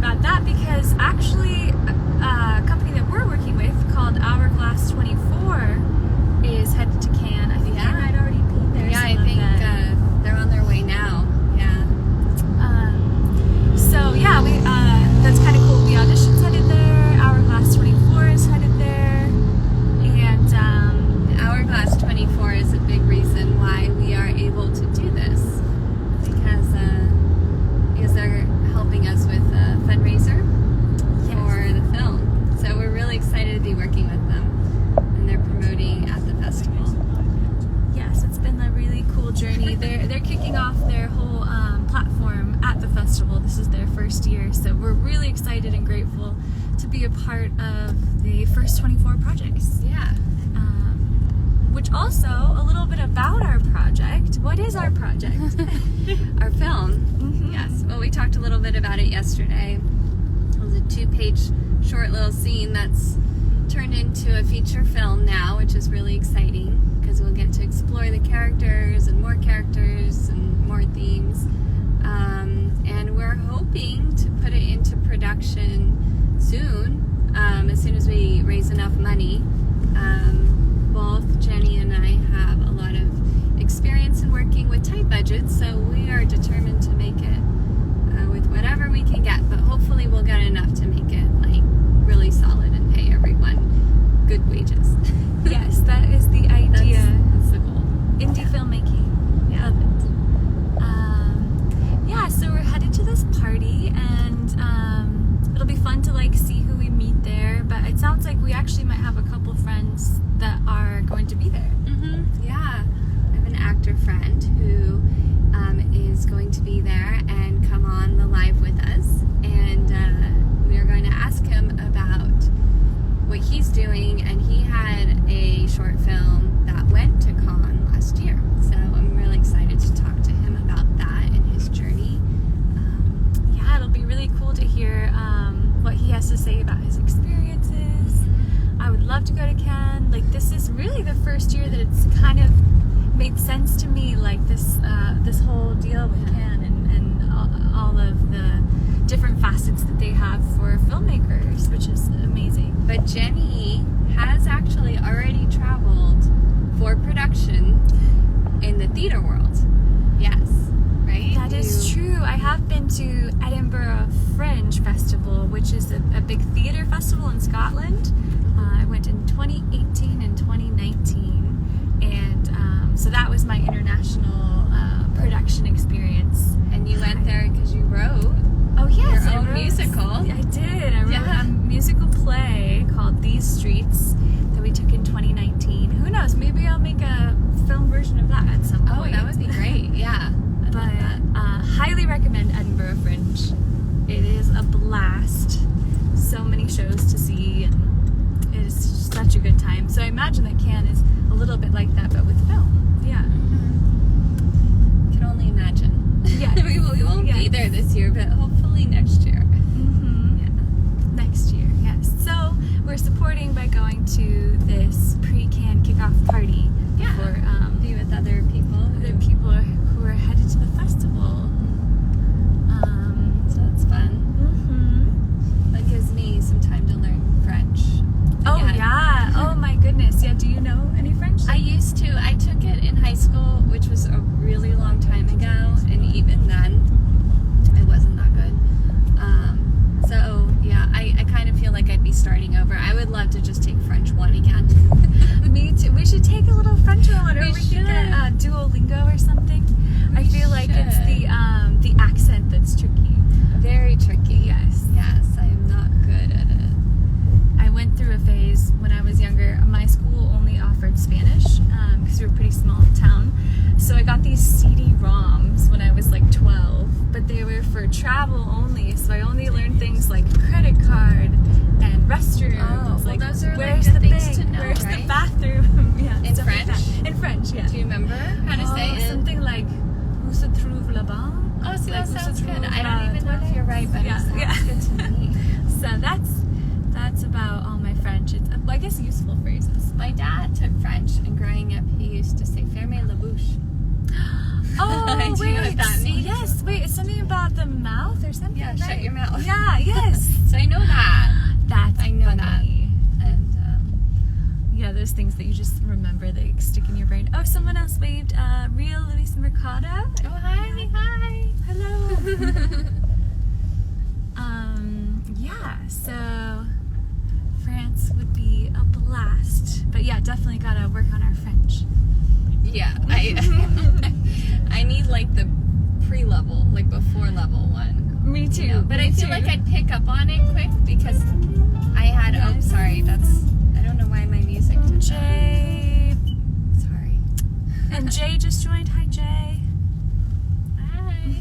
about that because actually a company that we're working with called Hourglass 24 is headed to Cannes. I think Yeah. they might already be there. Yeah, I think they're on their way now. Yeah. So yeah, we that's kind of cool. The audition's headed there. Hourglass 24 is headed there, and Hourglass 24 is a big reason why we are able to do this because they're helping us with a fundraiser for the film. So we're really excited to be working with them, and they're promoting at the festival. yes, it's been a really cool journey. They're kicking off their whole platform at the festival. This is their first year, so we're really excited and grateful to be a part of the first 24 projects. Yeah. Which also, a little bit about our project. What is our project? Our film. Mhm. Yes. Well, we talked a little bit about it yesterday. It was a 2-page short little scene that's turned into a feature film now, which is really exciting because we'll get to explore the characters and more themes. And we're hoping to put it into production soon, as soon as we raise enough money. Both Jenny and I have a lot of experience in working with tight budgets, so we are determined to make it with whatever we can get, but hopefully we'll get enough to make it like really solid and pay everyone good wages. Yes, that is the idea. That's the goal. Indie filmmaking. Yeah. Love it. Yeah, so we're headed to this party, and it'll be fun to like see who we meet there. But it sounds like we actually might have a couple friends that are going to be there. Yeah, I have an actor friend who is going to be there and come on the live with us, and we are going to ask him about what he's doing, and he had a short film that went to Cannes last year, so I'm really excited to talk to him about that and his journey. Yeah, it'll be really cool to hear what he has to say about his experiences. I would love to go to Cannes. Like, this is really the first year that it's kind of made sense to me, like this whole deal with Cannes and all of the different facets that they have for filmmakers, which is amazing. But Jenny has actually already traveled for production in the theater world. Yes, right? That is true. I have been to Edinburgh Fringe Festival, which is a big theater festival in Scotland. I went in 2018 and 2019, and so that was my international production experience. And you went there because you wrote Oh yes, your I own wrote- musical. I did. I wrote Yeah. a musical play called These Streets that we took in 2019. Who knows? Maybe I'll make a film version of that at some Oh, point. that would be great. Yeah. I'd But love that. highly recommend Edinburgh Fringe. It is a blast. So many shows to see, and it is such a good time. So I imagine that Cannes is a little bit like that, but with film. Yeah. Can only imagine. Yes. we won't be Yes. there this year, but hopefully next year. Mm-hmm. Next year, yes. So we're supporting by going to this pre-Cannes kickoff party Yeah. for Be with other people. other people who are headed to the festival. So that's fun. Mm-hmm. That gives me some time to learn French. Oh again. yeah. Oh my goodness. Yeah. Do you know any French? I used to. I took it in high school, which was a really long time ago, and even then, it wasn't that good. So yeah, I kind of feel like I'd be starting over. I would love to just take French 1 again. Me too. We should take a little French one, or We we could get should. Duolingo or something. I We feel like it's should. the accent that's tricky. Very tricky. Yes. Yes, I'm not good at it. I went through a phase when I was younger. My school only offered Spanish because we were a pretty small town. So I got these CD-ROMs when I was like 12, but they were for travel only. So I only learned things like credit card and restrooms. Oh, well, like those are, like, where's good the things bank? to know, Where's the right? bathroom? Yeah, In stuff like French? that. In French, yeah. Do you remember how to say it? Something like "Où se trouve la banque?" Oh, see, Like, that "Où se sounds good. trouve I la don't even know if you're right, but Yeah, it sounds yeah. good to me. So that's about all my French. It's, I guess, useful phrases. My dad took French, and growing up, he used to say "fermez la bouche." Oh, Do you know what that means? Yes, wait, it's something about the mouth or something. Yeah, right? shut your mouth. Yeah, yes. So I know that. That's I know that. funny. And Yeah, those things that you just remember, they stick in your brain. Oh, someone else waved. Real Luis Mercado. oh, hi. Hello. Yeah, so France would be a blast. But yeah, definitely gotta work on our French. Yeah, I need like the pre-level, like before level 1. Me too. You know, but me I feel too. like I'd pick up on it quick because I had. Oh, Yes. sorry. I don't know why my music did that. Jay. Sorry. And Jay just joined. Hi, Jay. Hi.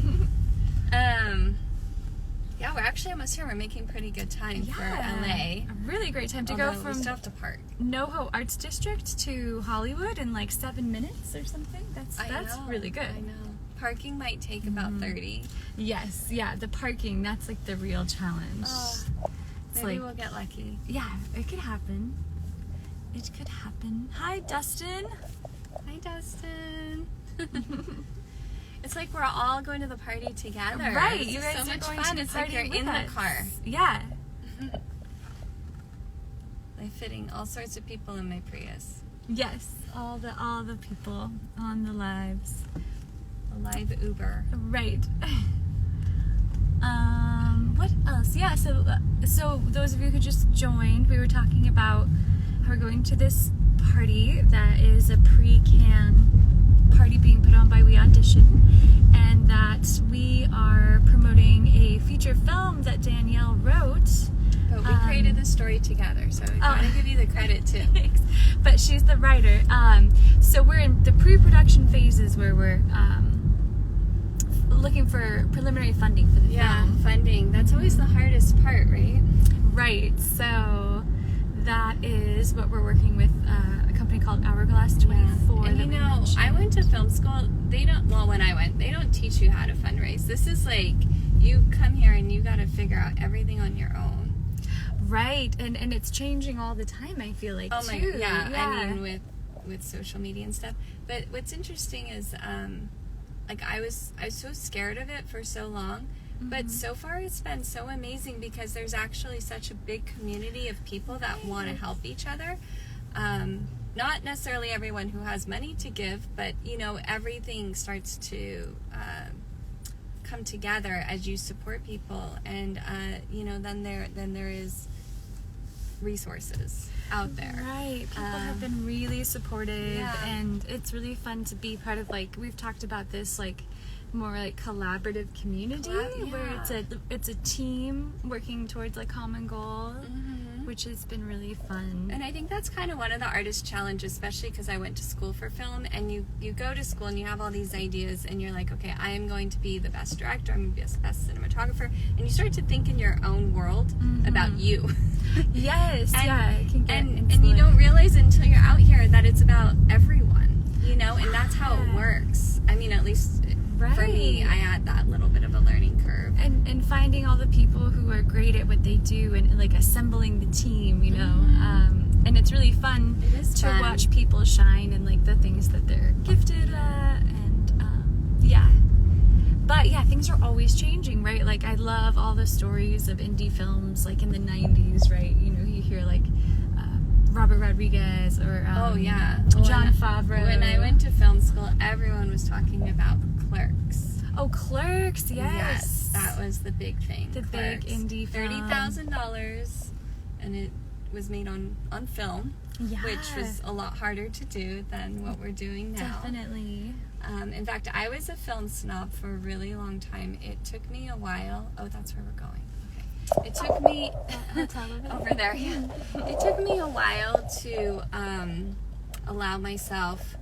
Yeah, we're actually almost here. We're making pretty good time for LA. A really great time to go Although we from still have to park. NoHo Arts District to Hollywood in like 7 minutes or something. That's know, really good. I know. Parking might take about 30. Yes, yeah, the parking, that's like the real challenge. Oh, It's maybe like, we'll get lucky. yeah, it could happen. It could happen. Hi, Dustin. Hi, Dustin. It's like we're all going to the party together. Right, This you is guys so are much going fun. to the It's like party you're with in us. the car. Yeah. Like fitting all sorts of people in my Prius. Yes, all the people on the lives. A live Uber. Right. What else? Yeah, so those of you who just joined, we were talking about how we're going to this party that is a pre-Cannes party being put on by We Audition, and that we are promoting a feature film that Danielle wrote. But we created this story together, so I want to give you the credit too. Thanks. But she's the writer. So we're in the pre-production phases where we're looking for preliminary funding for the Yeah, film. funding. That's always the hardest part, right? Right. So that is what we're working with a company called Hourglass 24. And that you we know, mentioned. I went to film school. When I went, they don't teach you how to fundraise. This is like, you come here and you got to figure out everything on your own. Right, and it's changing all the time, I feel like, too. Yeah. I mean, with social media and stuff. But what's interesting is, like, I was so scared of it for so long. But so far it's been so amazing because there's actually such a big community of people that want to help each other. Not necessarily everyone who has money to give, but, you know, everything starts to come together as you support people. And, you know, then there is resources out there. Right. People have been really supportive, Yeah. and it's really fun to be part of, like, we've talked about this, like, more like collaborative community where it's a team working towards a common goal, which has been really fun. And I think that's kind of one of the artist challenges, especially because I went to school for film, and you go to school and you have all these ideas and you're like, okay, I am going to be the best director, I'm going to be the best cinematographer, and you start to think in your own world about you. Yes, And- yeah, it can get and you don't realize until you're out here that it's about everyone, you know, and that's how it works. I mean, at least for me, I had that little bit of a learning curve. and finding all the people who are great at what they do and like assembling the team, you know, and it's really fun It is to fun. watch people shine and like the things that they're gifted at, and yeah. But yeah, things are always changing, right? Like, I love all the stories of indie films, like in the 90s, right? You know, you hear like Robert Rodriguez or Jon Favreau. When I went to film school, everyone was talking about Clerks. Oh, Clerks, yes. That was the big thing. The big Clerks. indie film. $30,000, and it was made on film, Yeah. which was a lot harder to do than what we're doing now. Definitely. In fact, I was a film snob for a really long time. It took me a while. Oh, that's where we're going. Okay. It took me over there. Yeah. It took me a while to allow myself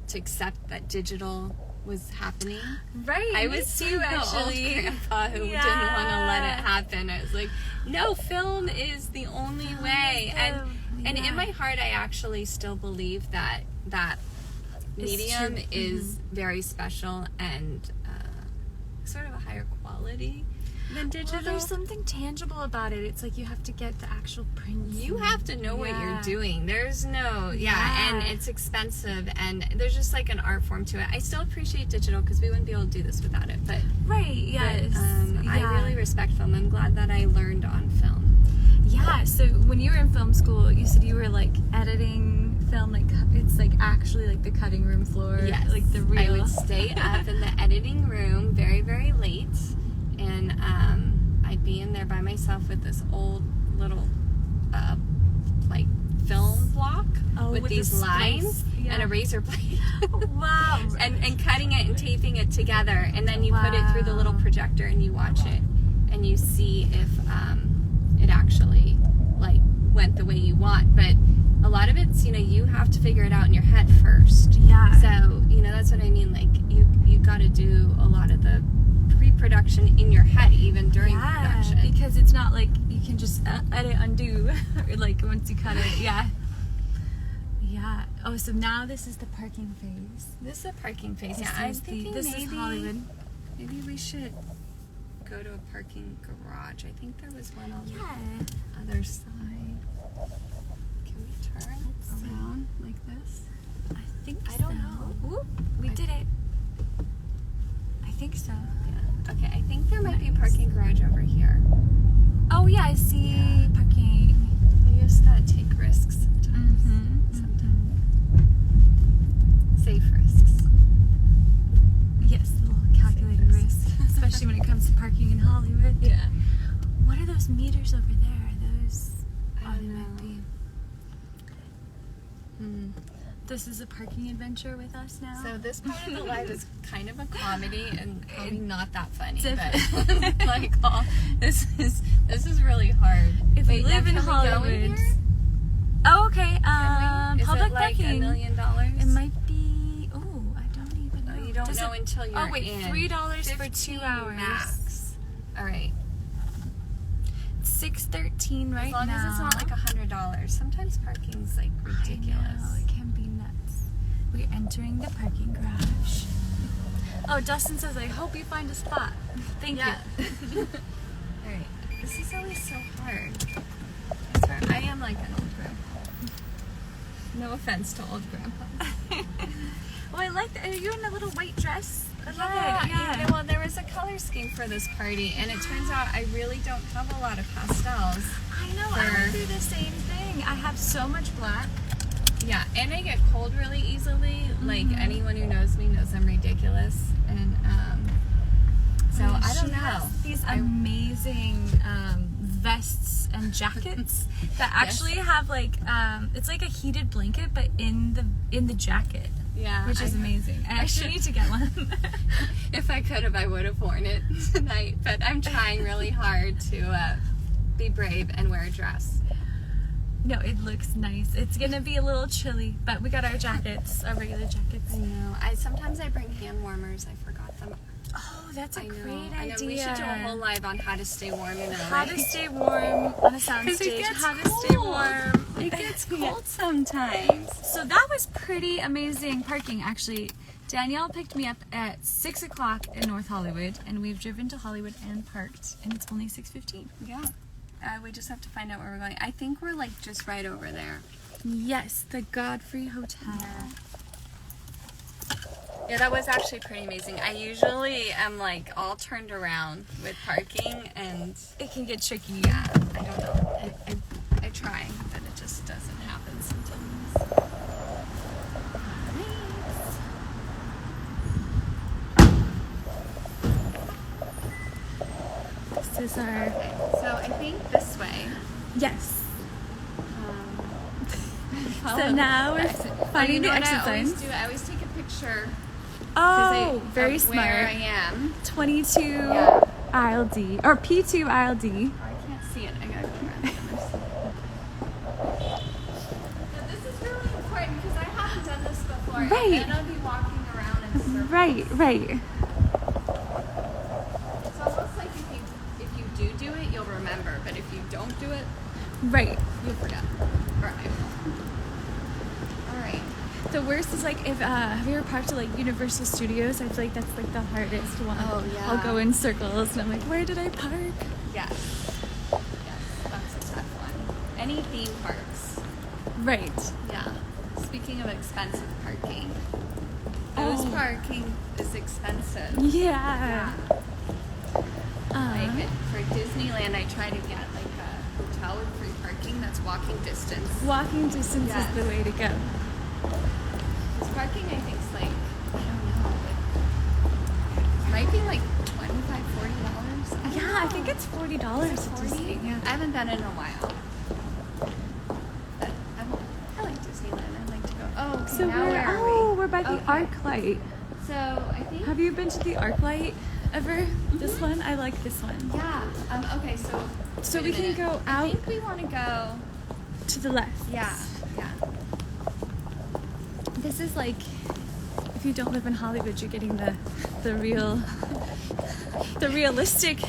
to accept that digital was happening. Right. I me was too, actually. old grandpa who didn't want to let it happen. I was like, no, film is the only way. And in my heart, I actually still believe that medium is very special and sort of a higher quality than digital. Well, there's something tangible about it. It's like you have to get the actual prints. You have to know what you're doing. There's no, Yeah. and it's expensive, and there's just like an art form to it. I still appreciate digital because we wouldn't be able to do this without it. But Right, yes. I really respect film. I'm glad that I learned on film. Yeah, so when you were in film school, you said you were like editing film, like it's like actually like the cutting room floor. Yes. Like the real. I would stay up in the editing room very, very late, and I'd be in there by myself with this old little like film block with these the lines splice. Yeah. and a razor blade. Wow. and cutting it and taping it together, and then you put it through the little projector and you watch it and you see if it actually like went the way you want. But a lot of it's, you have to figure it out in your head first. Yeah. So that's what I mean, like you got to do a lot of the pre-production in your head even during production, because it's not like you can just edit undo like once you cut it. Yeah. Oh, so now this is the parking phase. this is a parking phase. This I'm is thinking this maybe is Hollywood. maybe we should go to a parking garage. I think there was one on Yeah. the other side. Can we turn around like this? I don't know. Ooh, we did it. I think so. Yeah. Okay, I think there might be a parking garage over here. Oh yeah, I see parking. You just gotta take risks sometimes. Sometimes. Safe risks. Yes, a little calculated risk, especially when it comes to parking in Hollywood. Yeah. What are those meters over there? Are those? I don't they know. might be. This is a parking adventure with us now. So this part of the life is kind of a comedy and probably not that funny, It's but like, this is really hard. if Wait, we live now, in can we go in Hollywood. here? Oh, okay. Can we? Is Public it like parking. $1 million? It might be. Oh, I don't even know. Oh, you don't Does know it- until you're Oh wait, in. $3 for 2 15 hours. max. All right. $6.13 right As long now. as it's not like $100. Sometimes parking's like ridiculous. I know, it can be nuts. We're entering the parking garage. Oh, Dustin says, I hope you find a spot. Thank you. All right. This is always so hard. I am like an old grandpa. No offense to old grandpas. Oh, I like that. Are you in a little white dress? I love Yeah, it. Yeah. well, there was a color scheme for this party, and it turns out I really don't have a lot of pastels. I know. I went through the same thing. I have so much black. Yeah, and I get cold really easily. Like, anyone who knows me knows I'm ridiculous. And, so, I don't She know. has these amazing vests and jackets that actually have like it's like a heated blanket, but in the jacket. Yeah. Which is amazing. I actually need to get one. If I could have, I would have worn it tonight. But I'm trying really hard to be brave and wear a dress. No, it looks nice. It's gonna be a little chilly, but we got our jackets, our regular jackets. I know. Sometimes I bring hand warmers. I forgot them. Oh, that's a I know. great I know. idea. We should do a whole live on how to stay warm in LA. How to stay warm on a soundstage. How to stay warm. It gets cold sometimes. So that was pretty amazing parking, actually. Danielle picked me up at 6 o'clock in North Hollywood, and we've driven to Hollywood and parked, and it's only 6:15. Yeah. We just have to find out where we're going. I think we're like just right over there. Yes, the Godfrey Hotel. Yeah, that was actually pretty amazing. I usually am like all turned around with parking, and It can get tricky. yeah, I don't know. I try, but it just doesn't happen sometimes. This is our... So I think this way. Yes. So now we're finding the exit I always signs. do? I always take a picture. Oh, very of where I smart. am. 22 Yeah. aisle D, or P2 aisle D. I can't see it. I gotta go around the other side. Now, this is really important because I haven't done this before. Right. And then I'll be walking around in circles. Right. It's almost like if you do it, you'll remember. But if you don't do it, Right. you'll forget. Or I will. All right. The worst is like if have you ever parked at like Universal Studios? I feel like that's like the hardest one. Oh, yeah. I'll go in circles and I'm like, where did I park? Yes. Yes, that's a tough one. Any theme parks. Right. Yeah. Speaking of expensive parking, those parking is expensive. Yeah. Like for Disneyland, I try to get like a hotel with free parking that's walking distance. Walking distance Yes. is the way to go. This parking, I think, is like, I don't know, like, might be like $25, $40. Yeah, I think it's $40 at 40? Disney. Yeah. I haven't been in a while. But I like Disneyland. I like to go. Oh, okay, So now where are we? we're by the Okay. ArcLight. So I think. Have you been to the ArcLight ever? This one? I like this one. Yeah. Okay. So. we wait a can minute. go I out think we want to go. to the left. Yeah. Yeah. This is like, if you don't live in Hollywood, you're getting the realistic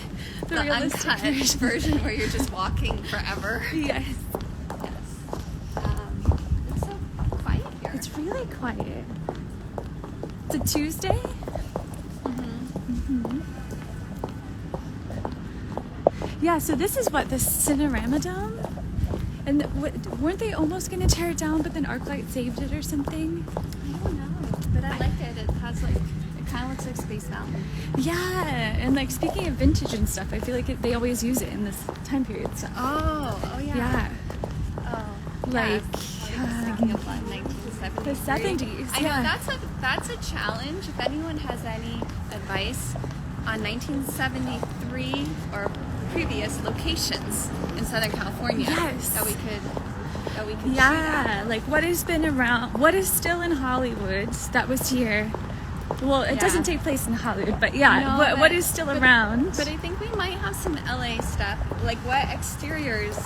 The uncut version where you're just walking forever. Yes. Yes. It's so quiet here. It's really quiet. It's a Tuesday. Yeah, so this is what, the Cinerama Dome? And weren't they almost going to tear it down, but then ArcLight saved it or something? I don't know, but I like it. It has like, it kind of looks like Space Mountain. Yeah, and like speaking of vintage and stuff, I feel like they always use it in this time period stuff. Oh yeah. Yeah. Oh, Like, I was thinking of like 1970s. The 70s, I yeah. know that's a challenge. If anyone has any advice on 1973 or previous locations in Southern California, Yes. that we could shoot at. Yeah, like what has been around, what is still in Hollywood that was here? Well, it Yeah. doesn't take place in Hollywood, but yeah, No, what but- is still around? But I think we might have some LA stuff, like what exteriors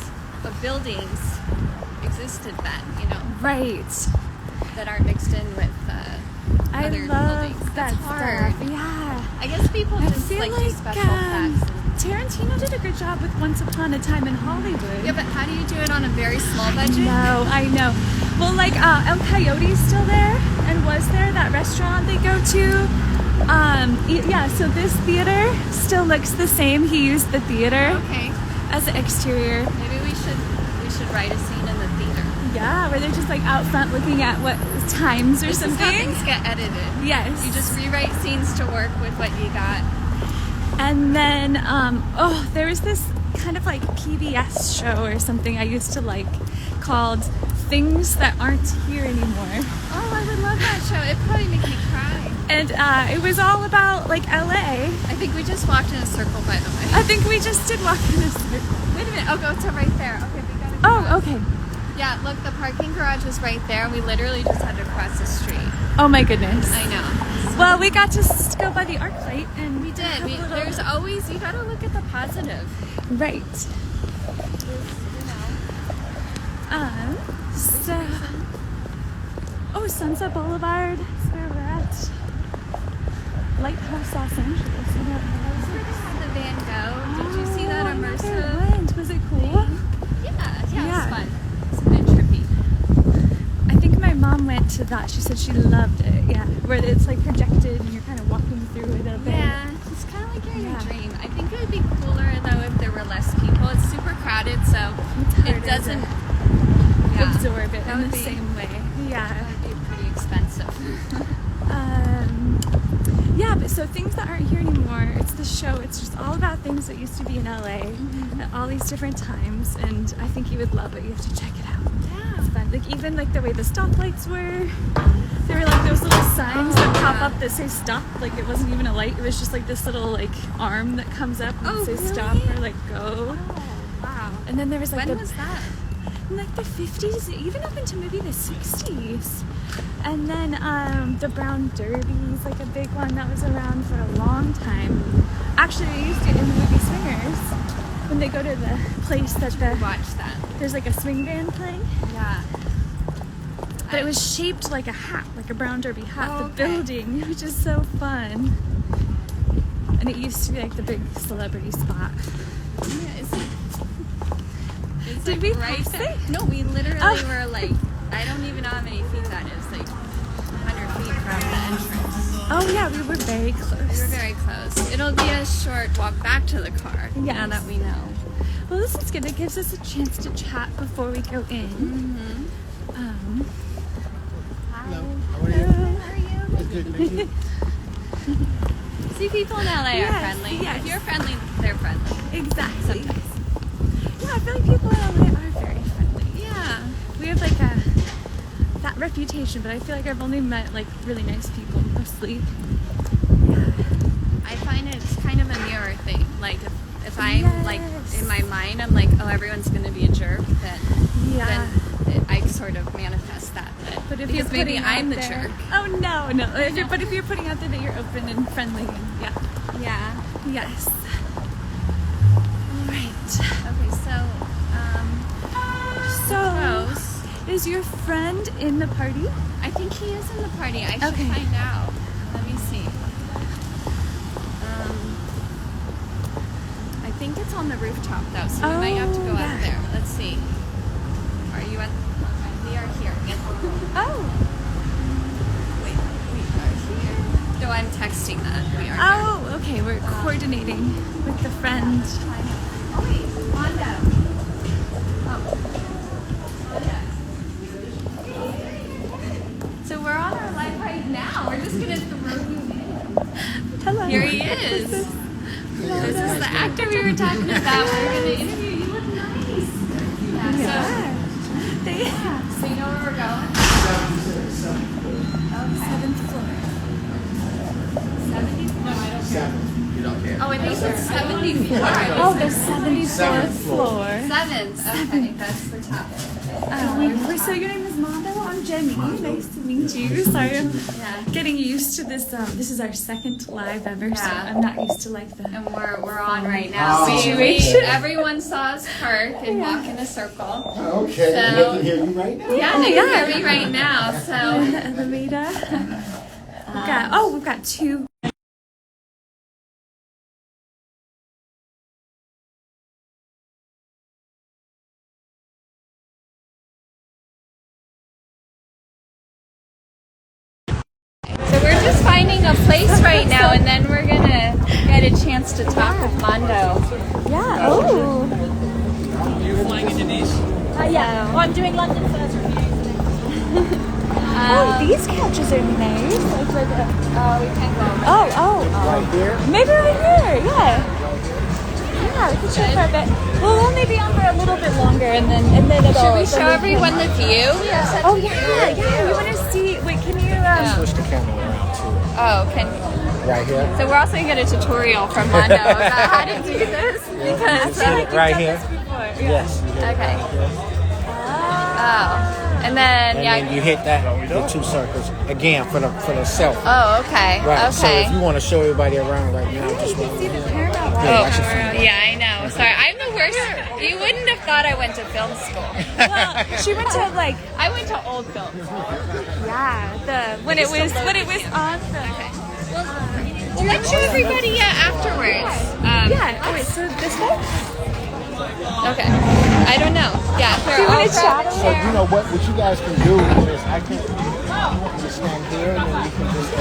of buildings existed then, you know, Right. that aren't mixed in with I other love buildings. that That's hard. stuff. Yeah. I guess people I just feel like like do special effects. Tarantino did a good job with Once Upon a Time in Hollywood. Yeah, but how do you do it on a very small budget? No, I know. Well, like El Coyote's still there and was there, that restaurant they go to. Yeah, so this theater still looks the same. He used the theater Okay, as the exterior. maybe we should write a scene in the theater. Yeah, where they're just like out front looking at what times or This is how something. things get edited. Yes. You just rewrite scenes to work with what you got. And then, there was this kind of like PBS show or something I used to like called Things That Aren't Here Anymore. Oh, I would love that show. It'd probably make me cry. And it was all about like LA. I think we just walked in a circle, by the way. I think we just did walk in a circle. Wait a minute. Oh, go to right there. Okay, we got it. Oh, okay. Yeah, look, the parking garage was right there. We literally just had to cross the street. Oh my goodness. I know. Well, we got to go by the ArcLight and We did. have a little- There's always, you gotta look at the positive. Right. You know. So, Sunset Boulevard is where we're at. Lighthouse Los Angeles. The Van Gogh. Did you see that I never immersive? went. Was it cool? Yeah, it Yeah. was fun. It's a bit trippy. I think my mom went to that. She said she loved it. Yeah, where it's like projected and you're kind of walking through it a bit. Yeah, it's kind of like you're in Yeah. a dream. I think it would be cooler though if there were less people. It's super crowded, so It's harder it doesn't to yeah, absorb it that in would the be- same way. Yeah. That would be pretty expensive. Yeah, but so Things That Aren't Here Anymore, it's the show, it's just all about things that used to be in LA at all these different times, and I think you would love it. You have to check it out. Yeah. It's fun. Like even like the way the stoplights were. There were like those little signs that pop yeah. up that say stop. Like it wasn't even a light, it was just like this little like arm that comes up and Oh, says really? stop or like go. Oh, wow. And then there was like When the was that? in like the 50s, even up into maybe the 60s. And then the Brown Derby is like a big one that was around for a long time. Actually, they used it in the movie Swingers when they go to the place that Watch that. there's like a swing band playing. Yeah. But it was shaped like a hat, like a Brown Derby hat, Oh, the okay. building, which is so fun. And it used to be like the big celebrity spot. Yeah, it's Did like we right pass there. it? No, we literally Oh. were like I don't even know how many feet that is, like 100 feet from the entrance. Oh yeah, we were very close. We were very close. It'll be a short walk back to the car, Yes. now that we know. Well, this is good. It gives us a chance to chat before we go in. Mm-hmm. Hello. How are you? How are you? Good, thank you. See, people in LA Yes, are friendly. yes. If you're friendly, they're friendly. Exactly. Sometimes. Yeah, I feel like people in LA are very friendly. Yeah. We have like that reputation, but I feel like I've only met like really nice people mostly. I find it's kind of a mirror thing. Like if I'm like Yes. in my mind, I'm like, oh, everyone's gonna be a jerk. Yeah. Then I sort of manifest that. But if because you're maybe putting I'm out the there, jerk. Oh no. But if you're putting out there that you're open and friendly, and Yeah. yes. All right. Okay. So, Close. is your friend in the party? I think he is in the party. I should Okay. find out. Let me see. I think it's on the rooftop though, so we might have to go yeah. up there. Let's see. Are you at? Okay, we are here. Oh. Wait, we are here. No, I'm texting that. We are here. Oh, okay. We're coordinating with the friend. Oh wait, Wanda. Oh. So we're on our live right now. We're just gonna throw you in. Hello. Here he is. This is the actor we were talking about. We're gonna interview you. Look nice. Yeah. So you know where we're going? Seventh floor. 70? No, I don't care. 7. You don't care. Oh, I think it's 74. Oh, the 74th Seventh floor. 7th. Okay, that's the top. So your name is Mondo. I'm Jenny. Nice to meet you. Sorry, I'm Yeah. getting used to this. This is our second live ever, so Yeah. I'm not used to like the. And we're on right now. Oh. Situation. Everyone saw us park and walk in a circle. Okay, So- they can hear you right now. Yeah, they can hear me right now. in So the elevator. We've got two. So we're just finding a place right now, and then we're gonna get a chance to talk with Mondo. Yeah. Oh. You're flying into Nice? Yeah. Well, I'm doing London first review. Oh, these couches are nice. Like with a, Oh, we can go. oh. Right here? Maybe right here. Yeah. Yeah, we can chill for a bit. We'll only be on for a little bit longer, and then it'll. Should we show everyone the view? Oh yeah. You want to see? Wait, can you? Switch the camera around too. Oh, can. Right here? So we're also gonna get a tutorial from Mondo about how to do this because. Just hit it right here. Yes. Okay. Oh, and then And yeah. then you hit that, the 2 circles again for the selfie. Oh, okay. Right. So Okay. if you want to show everybody around right now, just see the Paramount. Yeah, I should find Yeah, I know. Sorry, I'm the worst. You wouldn't have thought I went to film school. Well, she went to like I went to old film school. when it was on the. Well, let's show everybody afterwards. Yeah. Oh wait. So this way. Okay. I don't know. Yeah. Do you want to chat? So you know what you guys can do is I can just stand here and then you can just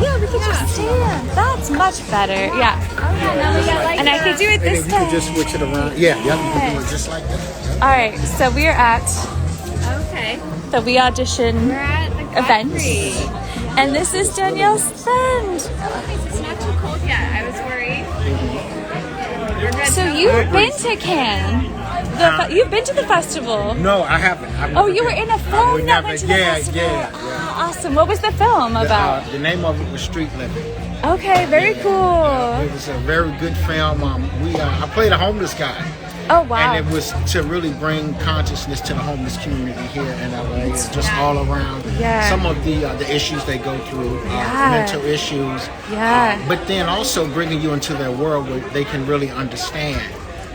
Yeah, we could just stand. That's much better. Yeah. And I could do it and this if you can just time. switch it around. Yeah, you can do it just like that. All right. So we are at Okay. the We Audition We're at the event, Godfrey. and this is Danielle's friend. It's not too cold yet. I was worried. We're good So so you've far. been to Cannes. You've been to the festival. No, I haven't. I've Oh, never you were been. in a film We that never- went to the yeah, festival. yeah. Ah, awesome. What was the film about? The name of it was Street Living. Okay, very cool. It was a very good film. I played a homeless guy. Oh wow. And it was to really bring consciousness to the homeless community here in LA, and just all around. Yeah. Some of the issues they go through, Yeah. mental issues. Yeah. But then also bringing you into their world where they can really understand.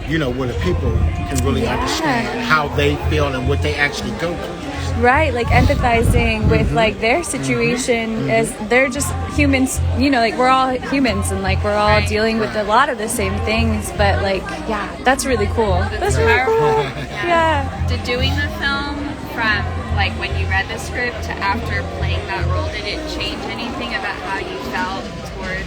Where the people can really understand how they feel and what they actually go through. Right, like empathizing with like their situation as they're just humans, like we're all humans and like we're all dealing with a lot of the same things, but like that's really cool. That's really cool. powerful. Yeah. To doing the film from like when you read the script to after playing that role, did it change anything about how you felt towards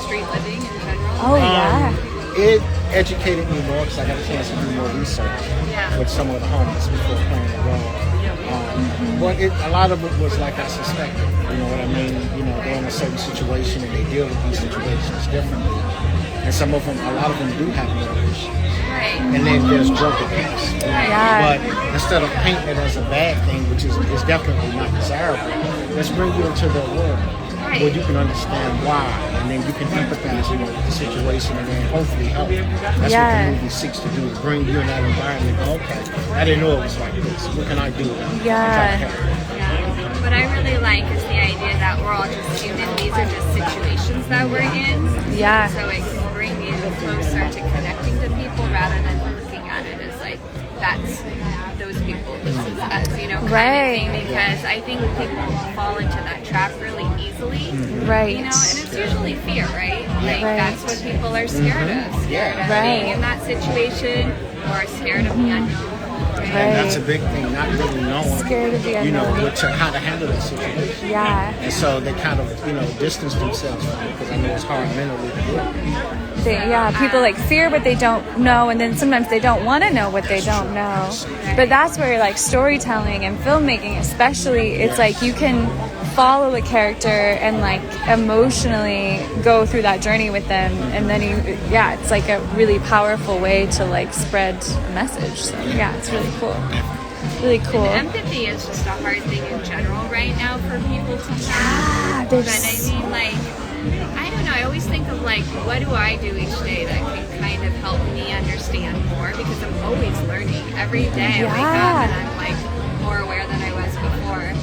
street living in general? Oh, yeah. It educated me more because I got a chance to do more research with some of the homies before playing the role. But a lot of it was like I suspected. You know what I mean? You know, they're in a certain situation and they deal with these situations differently. And some of them, a lot of them do have mental issues. Right. And then there's drug abuse. Yeah. But instead of painting it as a bad thing, which is definitely not desirable, let's bring you into their world where you can understand why, and then you can empathize with the situation and then hopefully help. That's what the movie seeks to do, to bring you in that environment. Okay, I didn't know it was like this. What can I do? Yeah. Yeah. What I really like is the idea that we're all just human. These are just situations that we're in. Yeah. So it can bring you closer to connecting to people rather than looking at it as like, that's those people, this is us, you know, kind of thing. Because I think people fall into that trap really easily. Right. You know, and it's usually fear, right? Like that's what people are scared of. Scared of being in that situation or scared of the unknown. And that's a big thing, not really knowing, Scared of the you know, unknown. how to handle that situation. Yeah. And so they kind of, you know, distance themselves from it because I know it's hard mentally to do. People like fear what they don't know, and then sometimes they don't want to know what they don't know. But that's where like storytelling and filmmaking especially, it's like you can follow a character and like emotionally go through that journey with them, and then it's like a really powerful way to like spread a message. So yeah, it's really cool. Really cool. And empathy is just a hard thing in general right now for people to have. But I mean, like, I don't know, I always think of like, what do I do each day that can kind of help me understand more, because I'm always learning. Every day I wake up and I'm like more aware than I was before.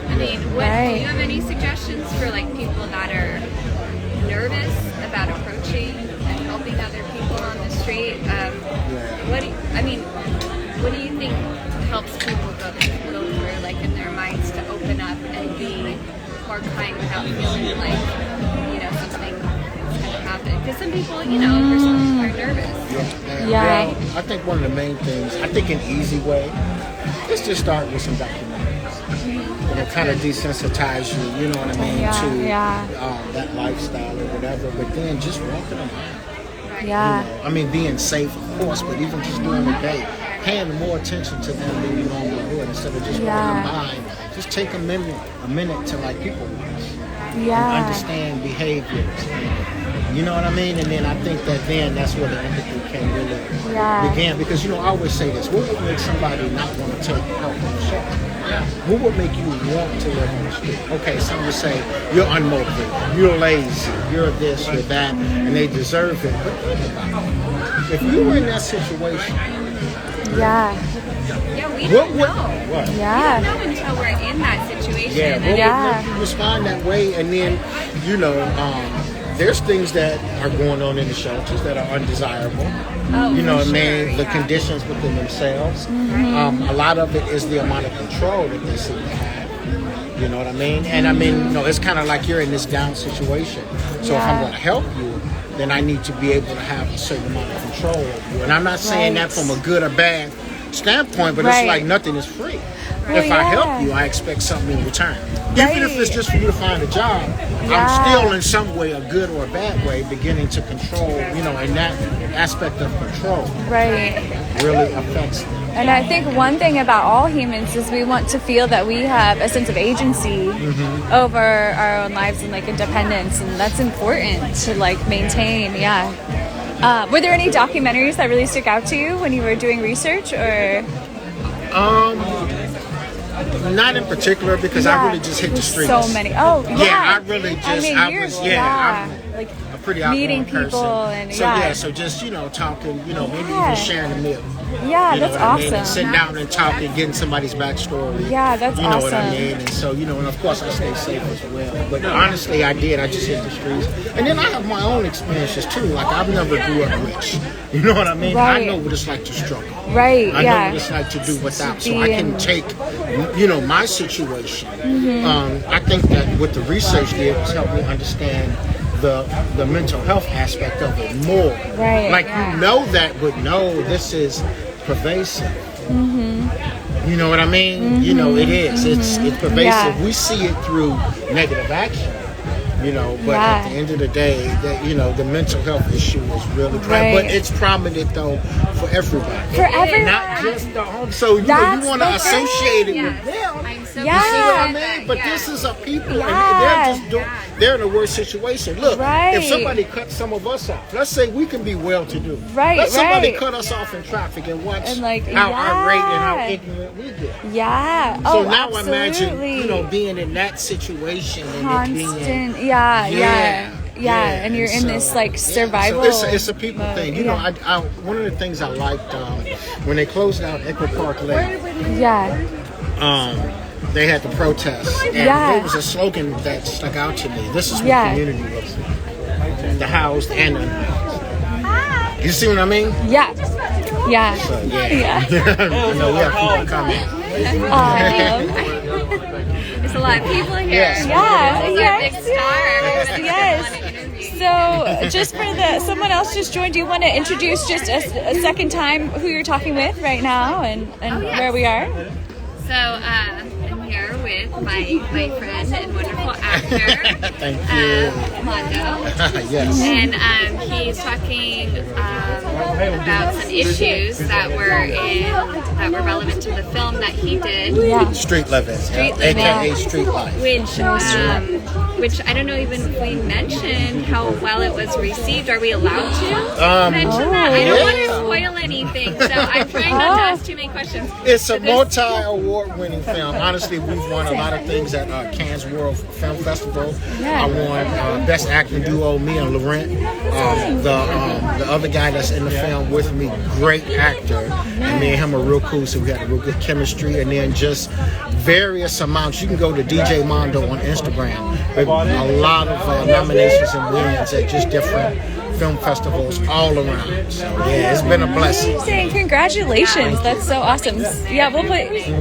I mean, do you have any suggestions for like people that are nervous about approaching and helping other people on the street? What do you think helps people go through, like in their minds, to open up and be more kind without feeling like, you know, something's going to happen? Because some people, you know, are nervous. Well, I think one of the main things, I think an easy way is to start with some documentaries. And it kind of desensitize you, you know what I mean, to that lifestyle or whatever. But then just walking around. Yeah. You know, I mean, being safe, of course, but even just during the day, paying more attention to them than you normally would, instead of just walking by. Just take a minute to like people watch. And understand behaviors. You know what I mean? And then I think that's where the empathy can really begin. Because, you know, I always say this: what would make somebody not want to take help in the shelter? What would make you want to live on the street? Okay, some would say you're unmotivated, you're lazy, you're this, you're that, and they deserve it. But think about it. If you were in that situation, we don't know. What? We don't know until we're in that situation. What would make you respond that way? And then, you know, there's things that are going on in the shelters that are undesirable. You know what I mean? The conditions within themselves. A lot of it is the amount of control that they seem to have. You know what I mean? And I mean, you know, it's kind of like you're in this down situation. So if I'm going to help you, then I need to be able to have a certain amount of control over you. And I'm not saying that from a good or bad standpoint, but it's like nothing is free. If I help you, I expect something in return. Even if it's just for you to find a job, I'm still in some way, a good or a bad way, beginning to control, you know, and that aspect of control really affects them. And I think one thing about all humans is we want to feel that we have a sense of agency over our own lives and like independence, and that's important to like maintain. Were there any documentaries that really stuck out to you when you were doing research, or? Not in particular, because I really just hit the streets. So many. Oh, yeah. I really just. I'm like a pretty meeting outgoing people person. and so just, you know, talking, you know, maybe even sharing a meal. Yeah, you know that's what I mean? awesome. And sitting down and talking, getting somebody's backstory. Yeah, that's awesome. You know what I mean? And so, you know, and of course I stay safe as well. But honestly, I just hit the streets. And then I have my own experiences too. Like, I've never grew up rich. You know what I mean? I know what it's like to struggle. I know what it's like to do without. So I can take, you know, my situation. I think that what the research did was help me understand the mental health aspect of it more. You know that, but no, this is pervasive. You know what I mean? You know, it is. It's pervasive. Yeah. We see it through negative action. You know, but at the end of the day, that the mental health issue is really prominent. But it's prominent though for everybody. For everyone. Not just the home. So you want to associate it with them. I'm so You see what I glad mean? But that, this is a people, and they're in a worse situation. Look, if somebody cuts some of us off, let's say we can be well-to-do. Let somebody cut us off in traffic and watch how irate and how ignorant we get. Yeah. So now imagine, being in that situation and it being Yeah, and you're in this like survival. So it's a people thing. You know, I one of the things I liked when they closed down Echo Park Lake. They had the protest, and there was a slogan that stuck out to me. This is what community looks like: the housed and the unhoused. You see what I mean? Yeah. Yeah. So, I know we have people coming. There's a lot of people here. Yes. Yes. So, just for someone else just joined. Do you want to introduce just a second time who you're talking with right now and where we are? So, I'm here with my friend and wonderful actor, Thank you. Mondo. Yes. And he's talking about some issues that were relevant to the film that he did. Street Living, aka Street Life. Which I don't know even if we mentioned how well it was received. Are we allowed to mention that? I don't want to spoil anything, so I'm trying not to ask too many questions. It's a multi-award-winning film. Honestly, we've won a lot of things at Cannes World Film Festival. I won Best Acting Duo, me and Laurent. The other guy that's in the film with me, great actor. And me and him are real cool, so we had a real good chemistry. And then just various amounts. You can go to DJ Mondo on Instagram. A lot of nominations and wins at just different film festivals all around. So it's been a blessing. Saying congratulations, that's so awesome. Yeah, we'll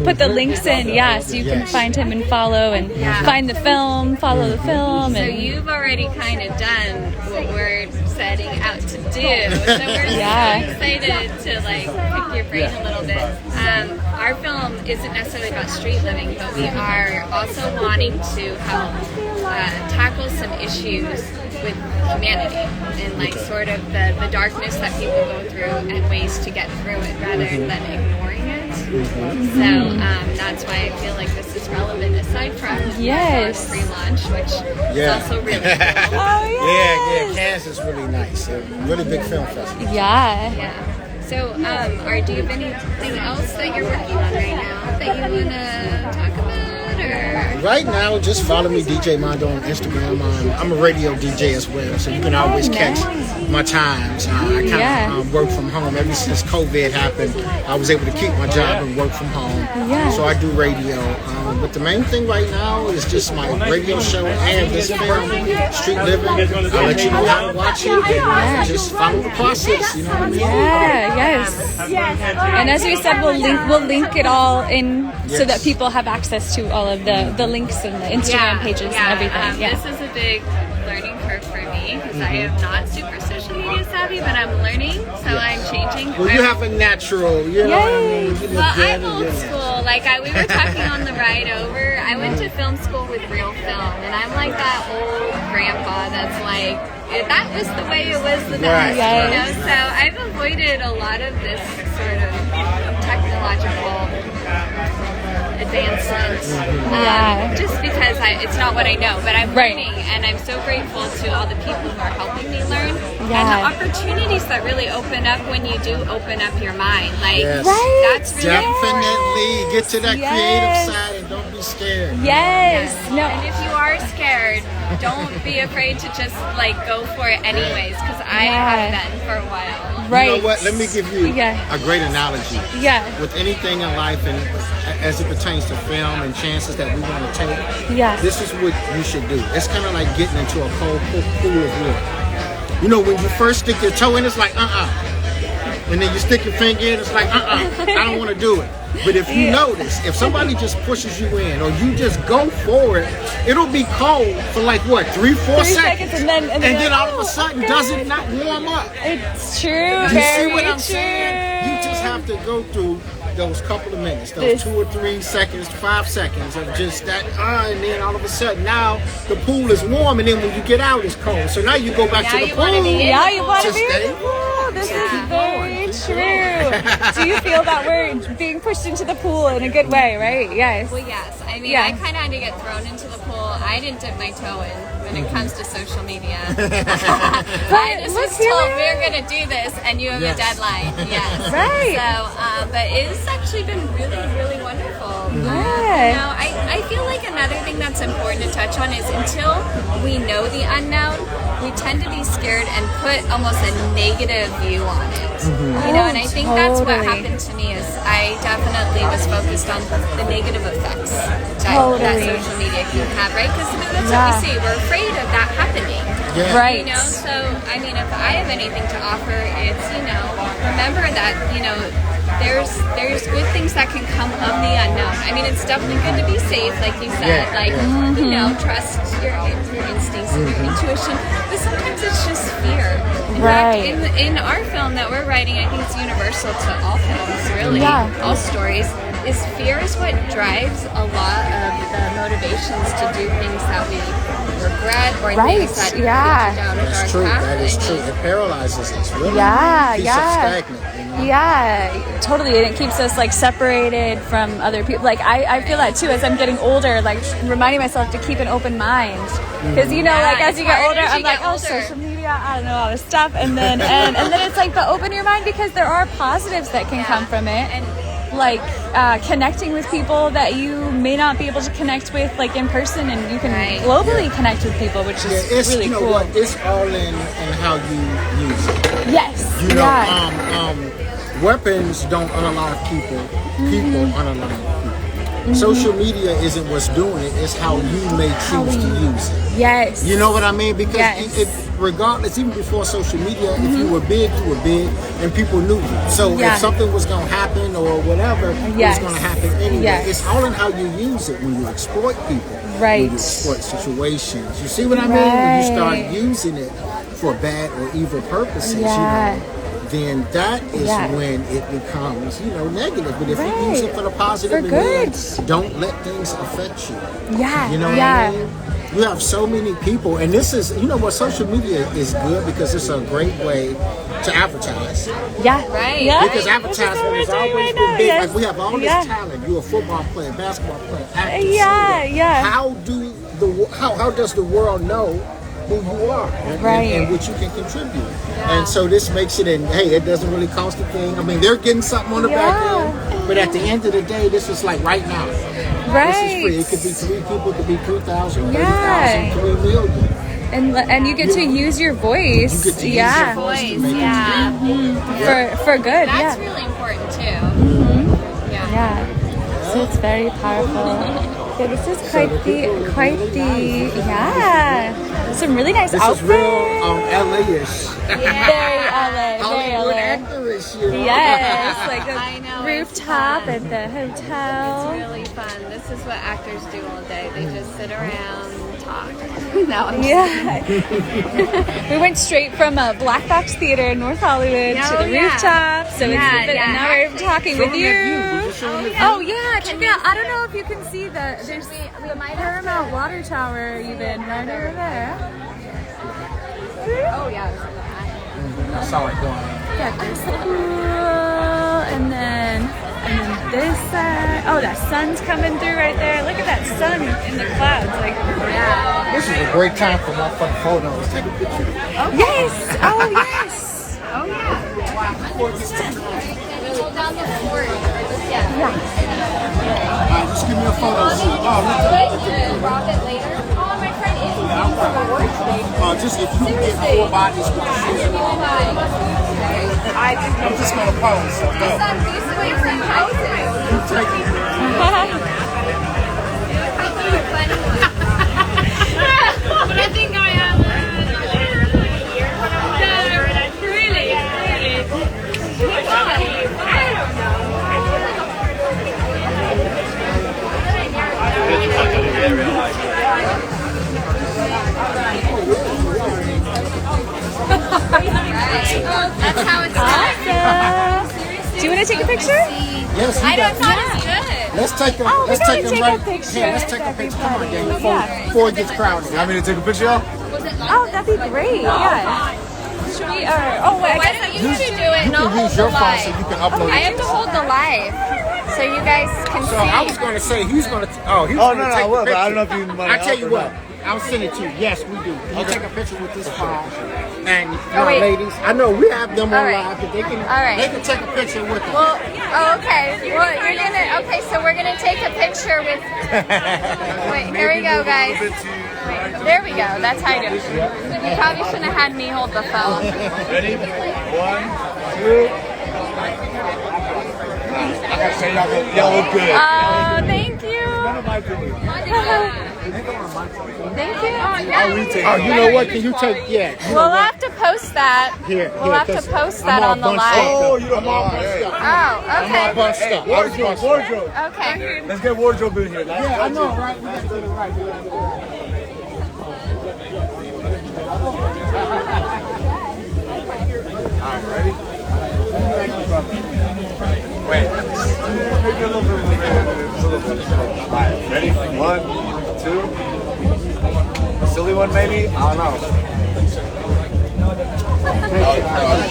put the links in, so you can find him and follow and find the film, follow the film. So you've already kind of done what we're setting out to do. So we're so excited to pick your brain a little bit. Our film isn't necessarily about street living, but we are also wanting to help tackle some issues with humanity and sort of the darkness that people go through and ways to get through it rather than ignoring it. So that's why I feel like this is relevant aside from pre-launch, which is also really cool. Cannes is really nice. A really big film festival. So, do you have anything else that you're working on right now that you want to talk about? Or? Right now, just follow me, DJ Mondo, on Instagram. I'm a radio DJ as well, so you can always catch my times. I kind of work from home. Ever since COVID happened, I was able to keep my job and work from home. So I do radio. But the main thing right now is just my radio show and this film, Street Living. I'll let you know how to watch it and just follow the process. You know what I mean? And as we said, we'll link it all in so that people have access to all of the links and the Instagram pages and everything. This is a big learning curve for me because I am not super social media savvy, but I'm learning, so I'm changing. Well, you have a natural, you know what I mean? Well, I'm old school. We were talking on the ride over. I went to film school with real film, and I'm like that old grandpa that's that was the way it was the best, you know? So I've avoided a lot of this sort of technological advancements just because it's not what I know, but I'm learning, and I'm so grateful to all the people who are helping me learn and the opportunities that really open up when you do open up your mind. That's really definitely get to that creative side and don't be scared. And if you are scared, don't be afraid to just go for it anyways, because I have been for a while. You know what? Let me give you a great analogy. With anything in life, and as it pertains to film and chances that we want to take, this is what you should do. It's kind of like getting into a cold pool of water. You know, when you first stick your toe in, it's like, and then you stick your finger in, it's like, I don't want to do it. But if you notice, if somebody just pushes you in, or you just go for it, it'll be cold for 3-4 seconds. And then all of a sudden, does it not warm up? It's true. You see what I'm saying? You just have to to go through those couple of minutes, those 2 or 3 seconds, 5 seconds of just that, and then all of a sudden now the pool is warm, and then when you get out it's cold. So now you go back to the pool. Yeah, you want to be stay. in the pool. This is very true. Do you feel that we're being pushed into the pool in a good way, right? Yes. Well, yes. I mean, Yeah. I kind of had to get thrown into the pool. I didn't dip my toe in when it comes to social media. I just was told we're going to do this, and you have a deadline. Yes. Right. So, but it's actually been really, really wonderful. Yeah. You know, I feel like another thing that's important to touch on is until we know the unknown, we tend to be scared and put almost a negative view on it. You know, and I think that's what Totally. happened to me is I definitely was focused on the negative effects that Totally. social media can have, right? Because that's Yeah. what we see. We're afraid of that happening. Yeah. Right. You know, so I mean, if I have anything to offer, it's, you know, remember that, you know, there's good things that can come of the unknown. I mean, it's definitely good to be safe, like you said, Yeah, like yeah. you know, trust your instincts and your intuition. But sometimes it's just fear. In Right. fact, in our film that we're writing, I think it's universal to all films, really, Yeah. all stories. Is fear is what drives a lot of the motivations to do things that we regret or Right, things that yeah. lead you down a That's dark true. path. That is I true. mean, It paralyzes us. Really. Yeah, Keeps us yeah. stagnant. You know? Yeah, totally. And it keeps us like separated from other people. Like I feel that too as I'm getting older, like reminding myself to keep an open mind. Because you know, Yeah, like as it's you get hard older, as you I'm like, get oh, older. social media, I don't know all this stuff, and then and then it's like, but open your mind because there are positives that can come from it. And Like connecting with people that you may not be able to connect with like in person, and you can Right. globally connect with people, which is Yeah, it's really you know cool. what? It's all in how you use it. Yes. You know, yeah. weapons don't unalive people. People unalive people. Social media isn't what's doing it. It's how you may choose to use it. Yes. You know what I mean? Because Yes. regardless, even before social media, if you were big, and people knew you. So Yeah. if something was going to happen or whatever, it Yes. was going to happen anyway. Yes. It's all in how you use it when you exploit people. Right. When you exploit situations. You see what I mean? When you start Right. using it for bad or evil purposes, Yeah. you know, then that is Yeah. when it becomes, negative. But if you Right. use it for the positive, For and then good. don't let things affect you. Yeah. You know what yeah. I mean? You have so many people, and this is, social media is good because it's a great way to advertise. Yeah. Right. Yeah. Because advertisement has always been big. Like we have all this talent. You're a football player, basketball player, actor, Yeah, singer. yeah. How does the world know who you are Right. and what you can contribute? And so this makes it, and hey, it doesn't really cost a thing. I mean, they're getting something on the back end, but at the end of the day, this is like right now. Right. This is free. It could be 3 people, it could be 3,000, Yeah. 30,000, 3 million. And you get to use your voice. You get to use yeah. your voice to voice, make yeah. For good. That's yeah. really important too. Yeah. Yeah. So it's very powerful. Yeah, this is quite the some really nice This outfits. is real LA-ish. Very LA. Very Hollywood LA. actor-ish, you know? Yes, like I know, a it's rooftop fun. at the hotel. It's really fun. This is what actors do all day. They just sit around and talk. No, I'm just Yeah. We went straight from a Black Box Theater in North Hollywood to the rooftop. So Yeah, it's yeah. and now we're talking with you. Oh, Oh yeah, check it out. I don't know if you can see there's the Paramount Water Tower even right over there. Oh yeah. I saw it going. Yeah, there's the pool, and then this side. Oh, that sun's coming through right there. Look at that sun in the clouds. Like, yeah. This is a great time for my fucking photos. Take a picture. Yes. Oh yes. Oh yeah. Roll down the fort. Yeah. Just give me a photo shoot. Rob it later. Oh, my friend is. Just if you get 4 bodies with the shoes. I'm just going to pose. So go. Son, we used to wait for houses. Take it. I think I am. No, really. I don't know. That's how it's done. Awesome. Seriously? Do you want to take a picture? Yes, I don't thought it was good. Let's take a Oh, we let's gotta take take him a right. picture Yeah, let's take a with picture. Come on, everybody. Daniel, before it gets crowded. You want me to take a picture, y'all? Oh, that'd be great. Yeah. Should we? Oh, wait. Why don't you two do it You and I'll can hold use the your phone so live? you can upload I it. have to hold the live so you guys can So I was see. going to say he's going to. Oh, he's Oh, going no, to no, take I will, the but I don't know picture. if you want I to tell help you or what. not. I'll send it to you. Yes, we do. Can you take a picture with this phone? And Oh, wait. ladies, I know we have them on All right. live, but they can All right. they can take a picture with us. Well, oh, okay. Well, you're gonna. Okay, so we're gonna take a picture with. Wait, here we go, guys. Wait, there we go. That's how you do it. You probably shouldn't have had me hold the phone. Ready? 1, 2. I gotta say, y'all look good. Oh, thank you. None of my opinion. Thank you. I'll retake Oh, it. you know what? Can you take? Yeah. You know We'll what? have to post that. Here, We'll have to 'cause post I'm that all on the bunched live. up. Oh, you don't I'm all know. bunched up. Oh, I'm all okay. bunched up. I was Wardrobe, bunched up. wardrobe. Okay. Let's get wardrobe in here. Yeah, I know, right? We gotta get it right. Alright, ready? Wait. Maybe a little bit more. Alright, ready? 1, 2. A silly one, maybe? I don't know.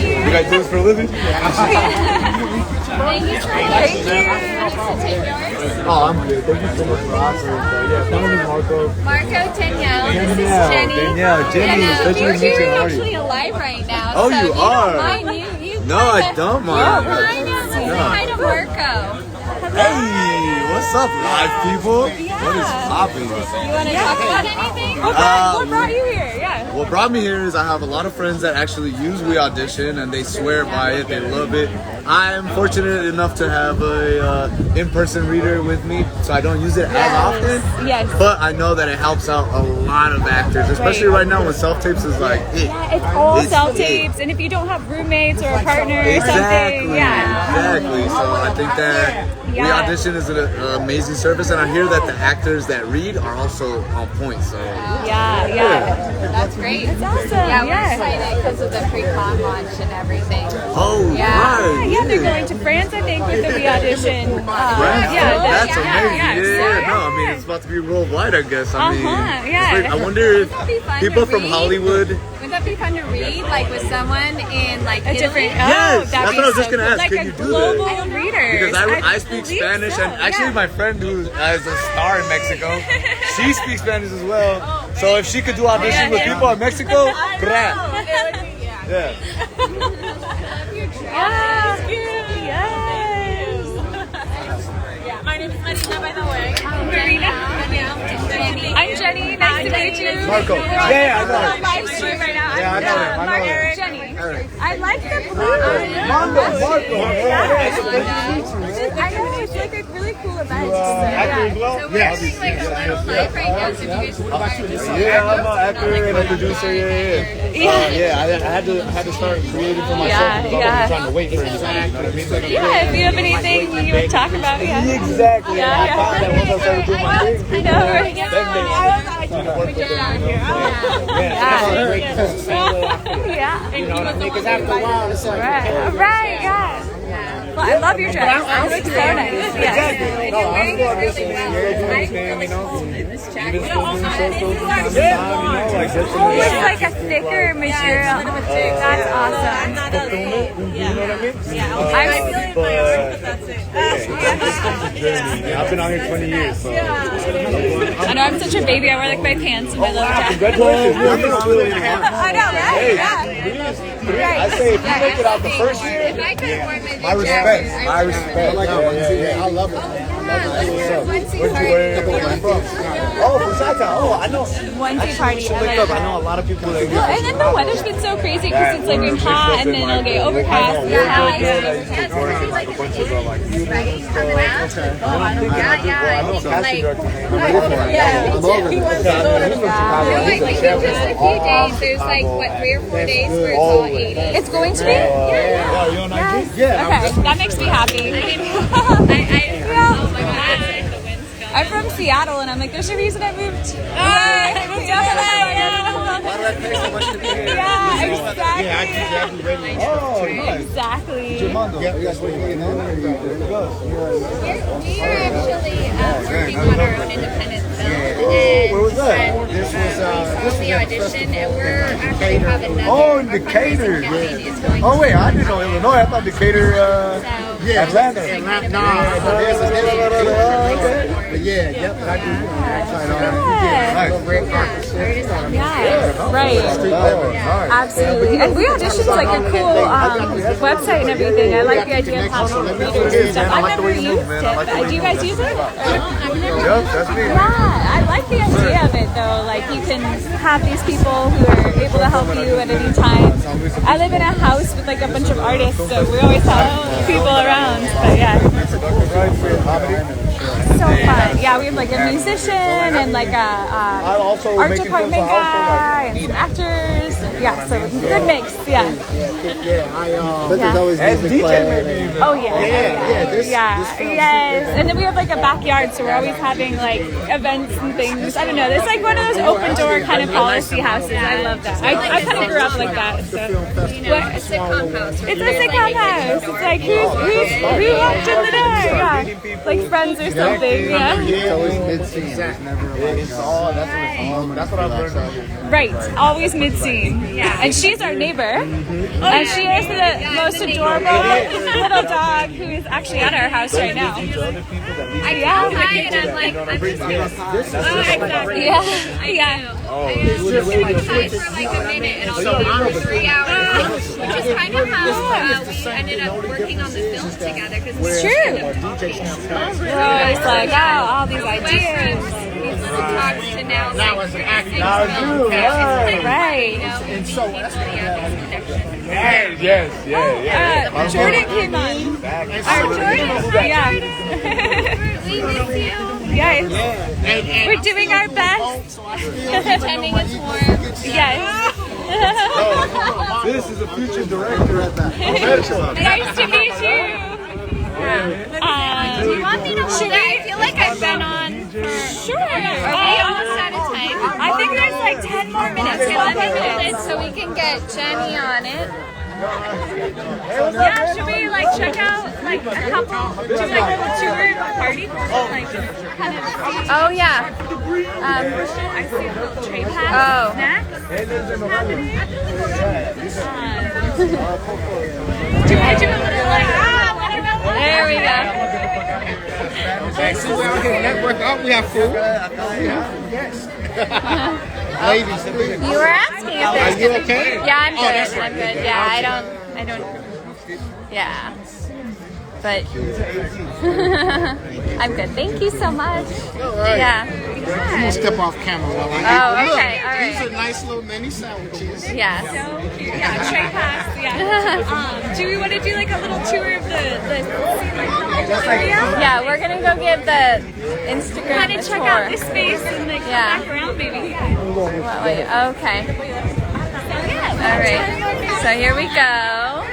You guys do this for a living? Thank you. Oh, I'm good. Thank you so much for offering. Yeah, my name is Marco. Marco, Danielle, this is Danielle, Jenny. Danielle, Jenny, And, pleasure to we're meet you. here How are you? actually alive right now. Oh, so you if you are. Don't mind, you No, I kinda- don't mind. Yeah, I know. Let's say hi to Marco. Hey, what's up, live people? What is popping? You want to talk about anything? What brought you here? Yeah. What brought me here is I have a lot of friends that actually use We Audition and they swear by it, they love it. I am fortunate enough to have a in-person reader with me, so I don't use it as often. Yes. But I know that it helps out a lot of actors, especially right now when self-tapes is like it. Yeah, it's all It's self it. tapes, and if you don't have roommates or a partner or Exactly. something, yeah. Exactly. So I think that We Yeah. Audition is an amazing service, and I hear that the actors that read are also on point. So Yeah. That's great. It's awesome. Yeah, we're Yeah. excited because of the pre-con launch and everything. oh Yeah. right, Yeah, they're going to France, I think, with the We Audition. Right? Yeah, That's yeah, amazing. yeah, Yeah, so, no, I mean it's about to be worldwide. I guess. I mean, Uh-huh, it's yeah. great. I wonder if Wouldn't that be fun people to from read? Hollywood. Wouldn't that be fun to read, like with someone in like a Italy? different. Yes, that'd that's be what I was so just gonna cool. ask. Like Can a you do that? global reader. Because I speak believe Spanish, so, and actually yeah. my friend who is a star in Mexico, she speaks Spanish as well. So if she could do auditions with people in Mexico, crap. Yeah. Yes. My name is Marina, by the way. Marina. I'm Jenny. Nice to meet you. Marco. Yeah, I know. We're on live stream right now. Yeah, I know him. I know him. Eric. Jenny. I like the blue. Marco. I know it's like a really cool event. Actor as well? So we're doing like a little live right now, so if you guys would like to just Yeah, I'm an actor and a producer. Yeah. I had to start creating for myself Yeah, because I yeah. wasn't trying to wait for anything. You know what I mean? Like, Yeah, if you have anything you would talk about, yeah. exactly. Yeah, I thought that once I started doing my thing, people know, right? Yeah. You know what I mean? Because after a while, it's like, Right, yeah. Well, I love your dress. It looks so nice. Yeah. no, I'm still auditioning. You're doing your thing, you know? Even still doing shows from time to time, you know? Like, just Oh, it's like a thicker material. That's awesome. you know what I mean? Yeah, I've been out here 20 years, so. I know I'm such a baby. I wear like my pants and my little jacket. Congratulations. You're really I know, right? Yeah. I say if you make it out the first year, If I could have worn my my respect. My respect. yeah, I love it. Where'd you wear? Where you from? Oh, from Chi-Town. Oh, I know. Onesie party. I looked up. I know a lot of people that Well, and then the weather's been so crazy because it's like been hot and then it'll get overcast. I think in just a few days, there's like, what, 3 or 4 days where it's all 80. It's going to be? Yeah, you on IG? Yeah. Okay, that makes me happy. Oh my god. I'm from Seattle and I'm like, there's a reason I moved. I moved out of LA. Why did I pay so much to be here? Yeah, exactly. Yeah, I do radio. Oh, nice. Exactly. Armando, Yeah. are you guys working in that? There we go. We are actually working on our own independent film. Where was that? This was The audition, and we're actually have another. Oh, in Decatur. campaign is going Oh, wait, I didn't know Illinois. I thought Decatur, yeah, Atlanta. But yeah, yep, I do. Red carpet. Yeah, right. Absolutely. And we auditioned like a cool website and everything. I like the idea of having readers and stuff. I've never used it. Do you guys use it? Yep, that's me. Yeah, I like the idea of it though. Like you can have these people who are able to help you at any time. I live in a house with like a bunch of artists, so we always have people around. But yeah, so fun. Yeah, we have like a musician and like a art department guy and some actors. Yeah, so good mix. Yeah. But there's always music playing. Oh yeah. Yes. And then we have like a backyard, so we're always having like events and things. I don't know. There's like one of those open door kind of policy houses. I love that. I kind of grew up like that. So. a sitcom house. It's a sitcom house. It's like who walked in the door? Yeah, like Friends or something. Yeah. It's always mid-scene. It's never like, That's what I've learned. Right. Always mid-scene. Yeah. And she's our neighbor, and she is the most adorable little dog who is actually at our house right now. I come by and I'm like, I'm just exactly. Yeah. Just outside for like a minute and I'll be there for 3 hours, which is kind of how we ended up working on the film together. It's true. We're always like, oh, all these ideas. These little talks to now as an actor. Right. Yes. Jordan came on. Our Jordan. Yeah. We miss you. Yes. We're doing our best. Pretending it's warm. Yes. This is a future director at that. Nice to meet you. Do you want me to hold it? I feel like I've been on for... Sure. Are we almost out of time? I think there's like 10 more minutes. Okay, let me hold it so we can get Jenny on it. Yeah, should we like check out like a couple, do like a little tour of the party? Like kind of see. Oh, yeah. I see a little tray pack of snacks happening. Do you want to do a little like, watermelon? There we go. So we're out here network. Oh, we have food. Yes. Ladies, You were asking if are there's you gonna be... okay? Yeah, I'm Oh, good. that's right. I'm good. Yeah, I don't... Yeah. But... I'm good. Thank you so much. All right. Yeah. I'm gonna step off camera while I eat. Oh, Look, okay, all right. These are nice little mini sandwiches. Yeah. Yeah, tray packs. Yeah. Do we want to do like a little tour of the area? Yeah, we're gonna go give the Instagram Kind a of check tour. out this space and like come Yeah. back around maybe. Wait, okay. All right. So here we go.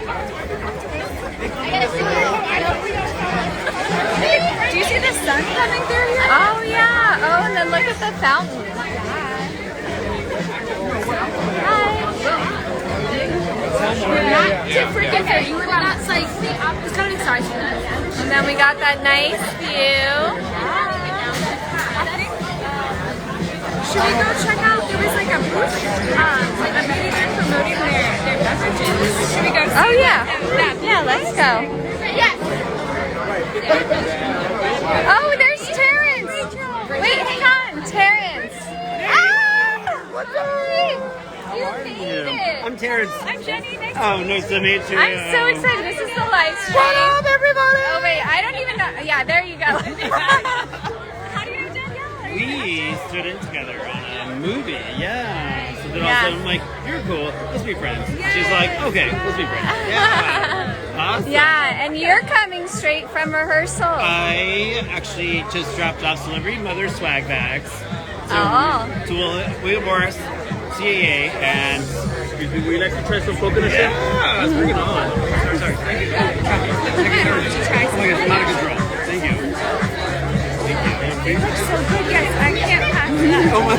Do you see the sun coming through here? Oh yeah. Oh, and then look at the fountain. Not to forget that you were not like the opposite size for that. And then we got that nice view. Should we go check out? There was like a booth, like a meeting there promoting their beverages. Should we go? See Oh yeah. that? Yeah, let's go. Yes. Oh, there's Terrence. Wait, hang on, Terrence. Ah! What's up? You made it. I'm Terrence. I'm Jenny. Next Oh, nice to meet you. I'm so excited. This is the live stream. Shut up, everybody. Oh wait, I don't even know. Yeah, there you go. How do you know Danielle? We stood in together on a movie. Yeah. So then Yeah. also I'm like, you're cool. Let's be friends. She's like, okay, let's be friends. Yeah. Awesome. Yeah, and you're coming straight from rehearsal. I actually just dropped off Celebrity Mother swag bags. Oh. To William Morris, CAA, and would you like to try some coconut shake? Yeah, let's bring it on. Sorry. Thank you. Oh my gosh, not a good girl. Thank you. They look so good. Yes, I can't pass it up. Oh my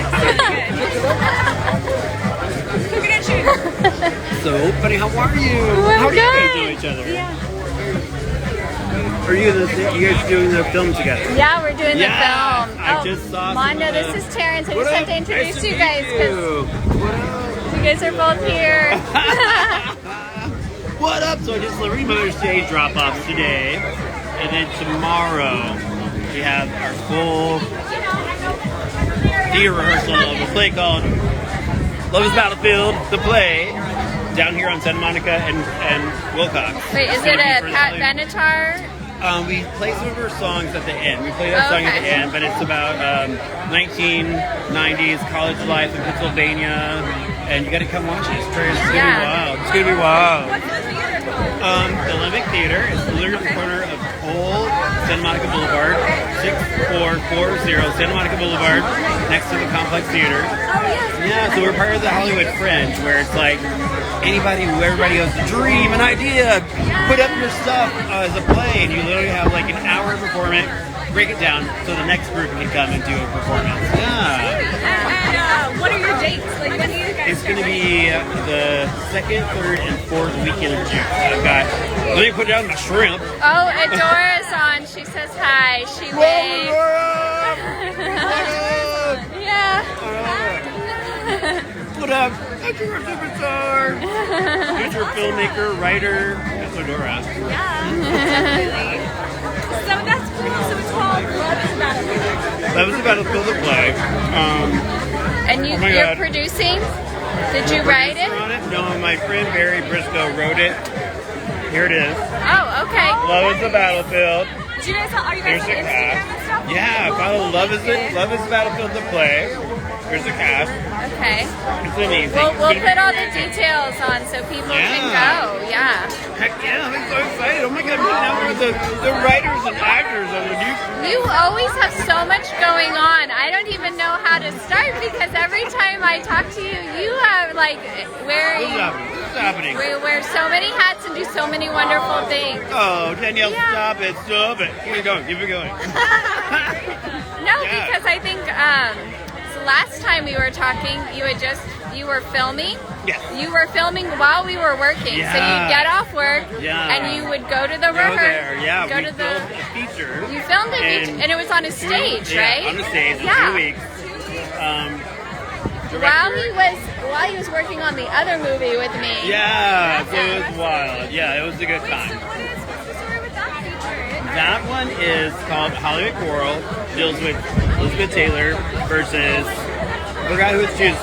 It looks so good. How are you? I'm How do you guys good. know each other? Yeah. Are you guys doing the film together? Yeah, we're doing the Yeah, film. I just saw Mondo, some of this the- is Terrence. I What just have up? to introduce Nice you to guys meet because you. What up? you guys are both here. What up? So I just delivered Mother's Day drop-offs today, and then tomorrow we have our full theater rehearsal of a play called Love is Battlefield, the play, down here on Santa Monica and Wilcox. Wait, is It's it gonna a be for Pat the- Benatar? We play some of her songs at the end. We play that song at the Okay. end, but it's about 1990s college life in Pennsylvania, and you got to come watch it. It's gonna be wild. It's gonna be wild. The Olympic Theater is literally at the corner of Old Santa Monica Boulevard, 6440 Santa Monica Boulevard, next to the Complex Theater. Yeah, so we're part of the Hollywood Fringe, where it's like anybody who everybody has a dream, an idea, put up your stuff as a play, and you literally have like an hour to perform it, break it down so the next group can come and do a performance. Yeah. And what are your dates? Like, when do you guys It's going to be the 2nd, 3rd, and 4th weekend of June. I've got, let me put down the shrimp. Oh, Adora's on. She says hi. She waves. Yeah. What up? That's your superstar. Future filmmaker, writer. That's Adora. So that's cool. So it's called Love is Battlefield. That was the Battlefield the play. And Oh my you're God. producing? Did you write it? On it? No, my friend Barry Briscoe wrote it. Here it is. Oh, okay. Love is the Battlefield. Do you guys, are you guys Here's on the Instagram cast. and stuff? Yeah, follow Love is the Battlefield the play. Here's the cast. Okay. It's amazing. We'll put all the details on so people can go. Yeah. Heck yeah, I'm so excited. Oh my god, now we're the writers and actors of the new. You always have so much going on. I don't even know how to start because every time I talk to you, you have like wearing. What's happening? We wear so many hats and do so many wonderful things. Oh, Danielle, Yeah. stop it. Keep it going. Keep it going. No, Yeah. because I think so last time we were talking, you were filming. Yes. You were filming while we were working. So Yeah. you get off work Yeah. and you would go to the Go there. rehearsal. Yeah, Go we to filmed the. a feature. You filmed it and it was on a stage, yeah, right? on the stage in Yeah. 2 weeks. While Director- he was working on the other movie with me. Yeah, so it was wild. Yeah, it was a good time. So what's the story with that feature? That one is called Hollywood Quarrel. Deals with Elizabeth Taylor versus I forgot who she was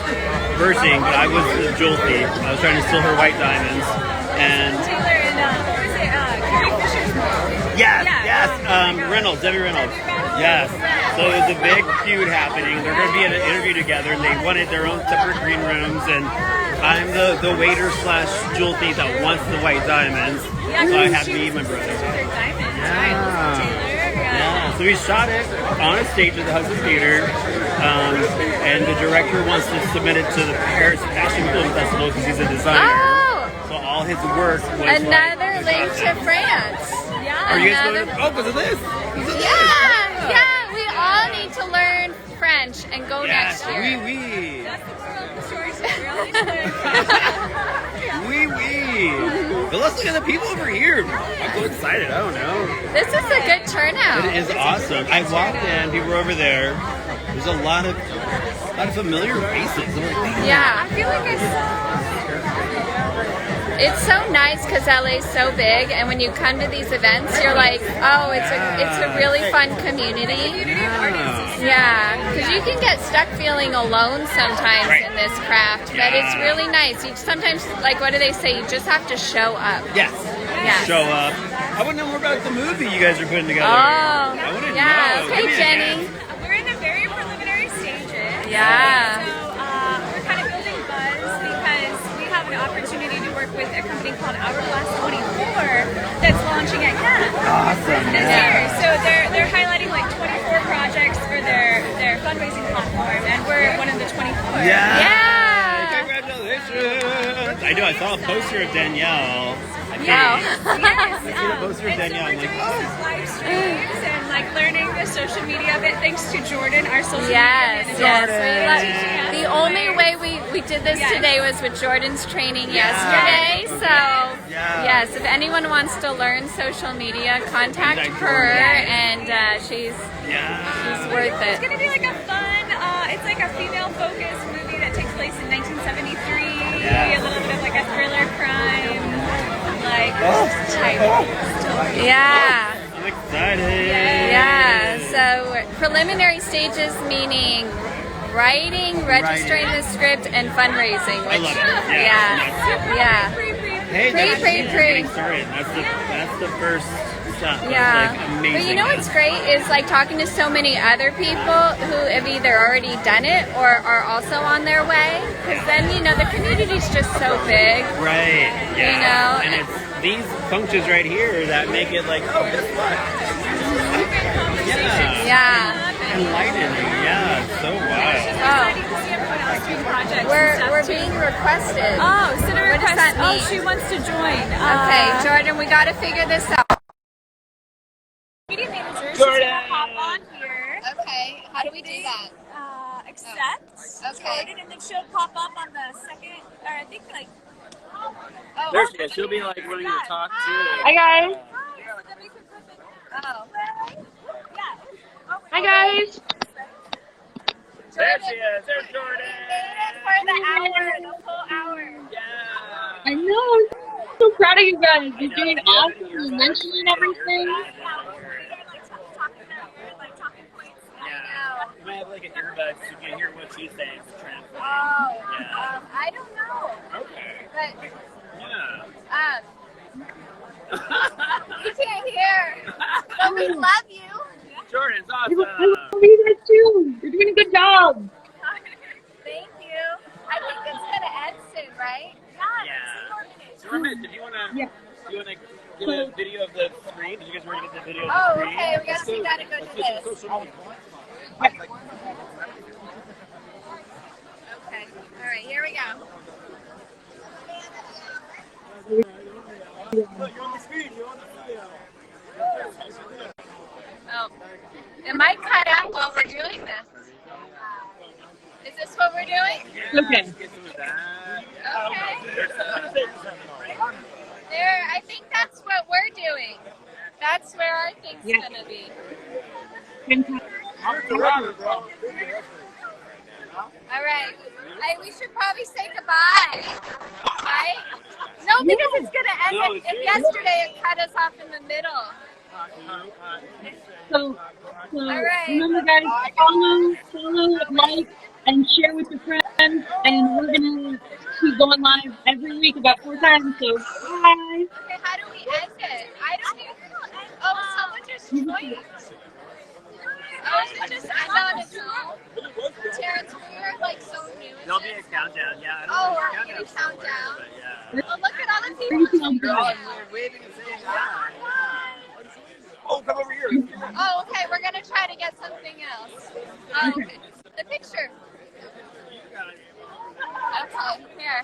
versing, but I was the jewel thief. I was trying to steal her white diamonds. And Taylor and what is it? Carrie Fisher's movie. yes, Yeah. Reynolds, Debbie Reynolds. Yes. So it was a big feud happening. They're going to be in an interview together, and they wanted their own separate green rooms. And I'm the waiter / jewel thief that wants the white diamonds. So I have me and my brother. Yeah, so we shot it on a stage at the Hudson Theater, and the director wants to submit it to the Paris Fashion Film Festival because he's a designer. Oh, So all his work was another like, link to France. Are you guys Another- going to? Oh, because of this. Because of this. Yeah. We all need to learn French and go Yes, next year. oui. That's the moral of the story. So we really need to Oui, oui. But let's look at the people over here. I'm so excited. I don't know. This is a good turnout. It is awesome. I walked in, people were over there. There's a lot of familiar faces. I'm like, man. Yeah. I feel like I saw. It's so nice because LA's so big, and when you come to these events, you're like, oh, it's a really fun community. Yeah, because you can get stuck feeling alone sometimes Right. in this craft, but it's Yeah. really nice. You sometimes, like, what do they say? You just have to show up. Yes. Yes. Show up. I want to know more about the movie you guys are putting together. Oh, I want to yeah. know. Give me Okay, a Jenny. hint. We're in the very preliminary stages. Yeah. So we're kind of building buzz because we have an opportunity to work with a company called Hourglass 24 that's launching at Cannes Awesome. this year. So they're highlighting like 24 projects for their fundraising platform, and we're one of the 24. Yeah. Yeah. Congratulations. I know. I saw a poster of Danielle. I Yeah. Yes. Poster of And so Danielle, we're I'm doing like, these live streams and like learning the social media bit thanks to Jordan, our social Yes, media yes. manager. The only way we did this Yes. today was with Jordan's training yesterday. So, yes, if anyone wants to learn social media, contact her, and she's worth It's it. gonna be like a fun, it's like a female-focused movie that takes place in 1973. Maybe a little bit of like a thriller crime, like type story. Yeah. I'm excited. Yeah, so preliminary stages meaning writing, registering the script, and fundraising. I love it. Yeah. Hey, that's Pre. getting started. That's the first stuff. That's Yeah. like amazing. But you know what's great is like talking to so many other people who have either already done it or are also on their way. Because then, you know, the community's just so big. Right. Yeah. You know, and it's these functions right here that make it like, oh, guess what? Yeah. Yeah. Enlightening. Yeah. It's so wild. Oh, To see everyone else doing projects and we're stuff, too. being requested. Oh, send a What does request. that Oh, mean? she wants to join. Okay, Jordan, we got to figure this out. Media manager. She's gonna hop on here. Okay, how do we do that? Accept. Okay. Jordan, and then she'll pop up on the second, or I think like. Oh, There she is. She'll be like wanting to talk to. Hi guys. Oh. Hi guys. There she is. There's Jordan. For the hour, the full hour. Yeah. I know. I'm so proud of you guys. You're doing awesome. You're mentioning everything. Yeah. You might have like an earbud so you can hear what she's saying to translate. Oh. I don't know, Okay. but Yeah. we can't hear. But we love you. Jordan's I awesome. love you guys too. You're doing a good job. Thank you. I think it's gonna end soon, right? Yeah. So Ramesh, if you wanna, Yeah. get a video of the screen? Did you guys want to get the video of Oh, the screen? okay. We gotta go to this. Okay. All right. Here we go. Oh, it might cut out while we're doing this. Is this what we're doing? Okay. Okay. There, I think that's what we're doing. That's where our thing's gonna be. All right. We should probably say goodbye. Right? No, because it's gonna end. If yesterday it cut us off in the middle. So right. remember guys, follow, like, and share with your friends. And we're going to keep going live every week about 4 times. So bye. Okay, how do we end it? I don't even know. Oh, someone just joined. Oh, is it just end on its own? Terrence, we're like so new. There'll be a countdown, yeah. Oh, we're gonna count down. But yeah. Oh, look at all the people. Oh, come over here. Oh, okay, we're gonna try to get something else. Oh, okay. The picture. Okay, here.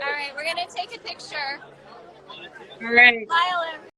All right, we're gonna take a picture. All right. Smile in.